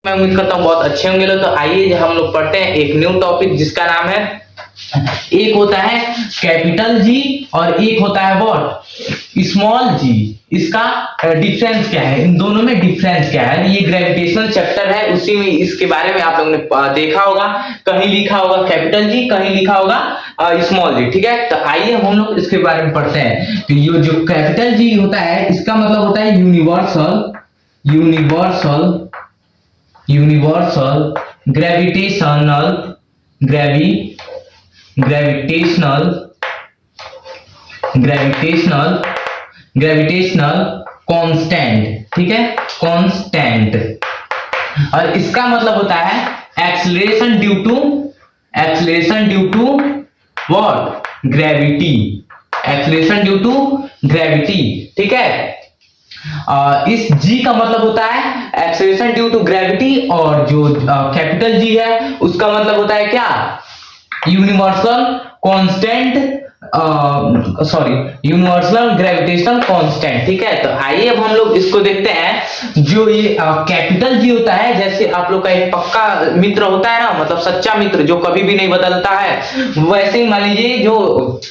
मैं उम्मीद करता हूँ बहुत अच्छे होंगे लोग। तो आइए हम लोग पढ़ते हैं एक न्यू टॉपिक जिसका नाम है, एक होता है कैपिटल जी और एक होता है व्हाट, स्मॉल जी। इसका डिफरेंस क्या है, इन दोनों में डिफरेंस क्या है। ये ग्रेविटेशनल चैप्टर है, उसी में इसके बारे में आप लोगों ने देखा होगा, कहीं लिखा होगा कैपिटल जी, कहीं लिखा होगा स्मॉल जी। ठीक है, तो आइए हम लोग इसके बारे में पढ़ते हैं। तो ये जो कैपिटल जी होता है इसका मतलब होता है universal, universal universal gravitational gravitational gravitational gravitational constant. ठीक है, कांस्टेंट। और इसका मतलब होता है acceleration due to what, gravity, acceleration due to gravity. ठीक है, इस G का मतलब होता है एक्सेलरेशन ड्यू टू ग्रेविटी, और जो कैपिटल G है उसका मतलब होता है क्या, universal constant, universal gravitational constant. ठीक है, तो आइए अब हम लोग इसको देखते हैं। जो ये कैपिटल G होता है, जैसे आप लोग का एक पक्का मित्र होता है ना, मतलब सच्चा मित्र जो कभी भी नहीं बदलता है, वैसे ही मान लीजिए जो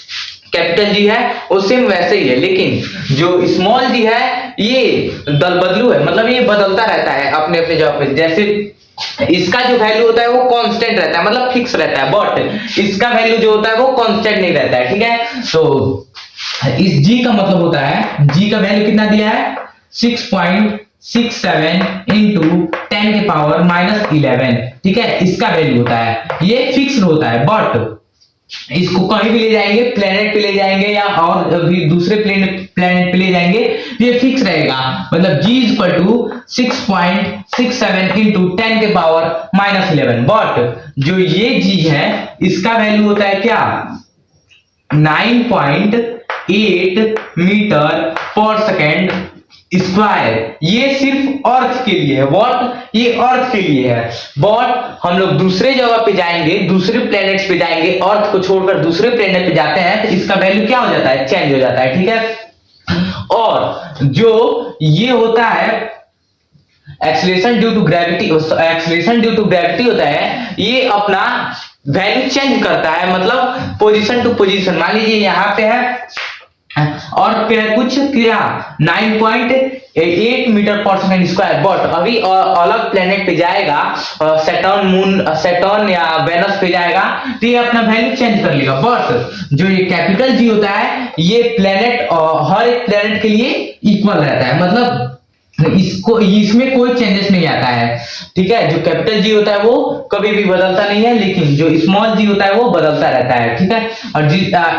कैपिटल जी है वो सेम वैसे ही है। लेकिन जो स्मॉल जी है ये दल बदलू है, मतलब ये बदलता रहता है अपने अपने जगह पे। जैसे इसका जो वैल्यू होता है वो कांस्टेंट रहता है, मतलब फिक्स रहता है, बट इसका वैल्यू जो होता है वो कांस्टेंट नहीं रहता है। ठीक है, तो इस जी का मतलब होता है, जी का वैल्यू कितना दिया है, 6.67 इंटू 10 के पावर -11। ठीक है, इसका वैल्यू होता है, ये फिक्स होता है, बट इसको कहीं भी ले जाएंगे, प्लेनेट पे ले जाएंगे या और भी दूसरे प्लेनेट पे ले जाएंगे, ये फिक्स रहेगा। मतलब G इक्वल टू 6.67 इंटू 10 के पावर -11। बट जो ये G है इसका वैल्यू होता है क्या, 9.8 मीटर पर सेकेंड स्क्वायर। ये सिर्फ अर्थ के लिए है, व्हाट, ये अर्थ के लिए है। बट हम लोग दूसरे जगह पे जाएंगे, दूसरे प्लैनेट्स पे जाएंगे, अर्थ को छोड़कर दूसरे प्लैनेट पे जाते हैं तो इसका वैल्यू क्या हो जाता है, चेंज हो जाता है। ठीक है, और जो ये होता है acceleration due to gravity, acceleration due to gravity होता है, ये अपना वैल्यू चेंज करता है, मतलब पोजीशन टू पोजीशन। मान लीजिए यहाँ पे है और कुछ क्या 9.8 मीटर पर सेकेंड स्क्वायर, बट अभी अलग प्लेनेट पे जाएगा, सैटर्न, मून, सैटर्न या वेनस पे जाएगा तो ये अपना वैल्यू चेंज कर लेगा। बट जो ये कैपिटल जी होता है ये प्लेनेट हर एक प्लेनेट के लिए इक्वल रहता है, मतलब इसको इसमें कोई चेंजेस नहीं आता है। ठीक है, जो कैपिटल जी होता है वो कभी भी बदलता नहीं है, लेकिन जो स्मॉल जी होता है वो बदलता रहता है। ठीक है, और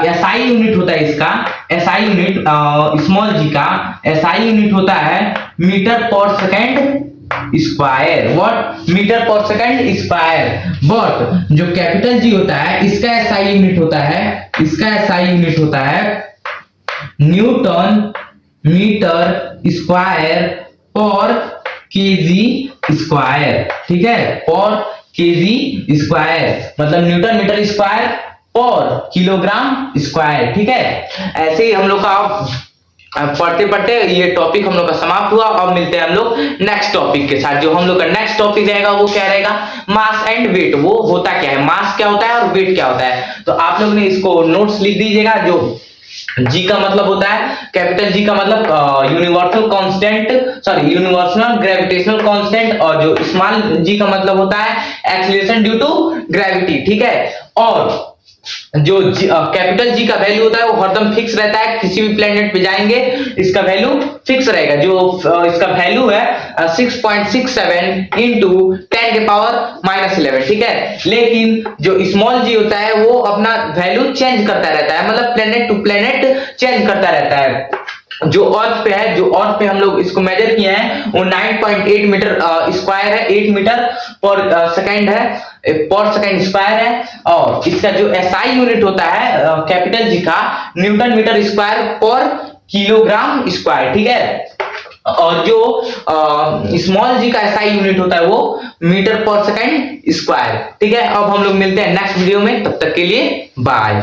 एसआई यूनिट होता है इसका, एसआई यूनिट स्मॉल जी का एसआई यूनिट होता है मीटर पर सेकेंड स्क्वायर, व्हाट, मीटर पर सेकेंड स्क्वायर। बट जो कैपिटल जी होता है इसका एसआई यूनिट होता है, इसका एसआई यूनिट होता है न्यूटन मीटर स्क्वायर पर केजी स्क्वायर। ठीक है, पर केजी स्क्वायर, मतलब न्यूटन मीटर स्क्वायर पर किलोग्राम स्क्वायर। ठीक है, ऐसे ही हम लोग का पढ़ते पढ़ते ये टॉपिक हम लोग का समाप्त हुआ। अब मिलते हैं हम लोग नेक्स्ट टॉपिक के साथ। जो हम लोग का नेक्स्ट टॉपिक रहेगा वो क्या रहेगा, मास एंड वेट। वो होता क्या है, मास क्या होता है और वेट क्या होता है। तो आप लोग ने इसको नोट्स लिख दीजिएगा। जो G का मतलब होता है, कैपिटल G का मतलब universal constant, sorry universal gravitational constant, और जो स्मॉल G का मतलब होता है एक्सेलरेशन ड्यू टू ग्रेविटी। ठीक है, और जो कैपिटल G का वैल्यू होता है वो हरदम फिक्स रहता है, किसी भी प्लेनेट पे जाएंगे इसका वैल्यू फिक्स रहेगा। जो इसका वैल्यू है 6.67 इंटू 10 के पावर -11। ठीक है, लेकिन जो स्मॉल G होता है वो अपना वैल्यू चेंज करता रहता है, मतलब प्लेनेट टू प्लेनेट चेंज करता रहता है। जो अर्थ पे है, जो अर्थ पे हम लोग इसको मेजर किए हैं वो 9.8 मीटर स्क्वायर है, 8 मीटर पर सेकेंड है, पर सेकेंड स्क्वायर है। और इसका जो एसआई यूनिट होता है कैपिटल जी का, न्यूटन मीटर स्क्वायर पर किलोग्राम स्क्वायर। ठीक है, और जो स्मॉल जी का एसआई यूनिट होता है वो मीटर पर सेकेंड स्क्वायर। ठीक है, अब हम लोग मिलते हैं नेक्स्ट वीडियो में, तब तक के लिए बाय।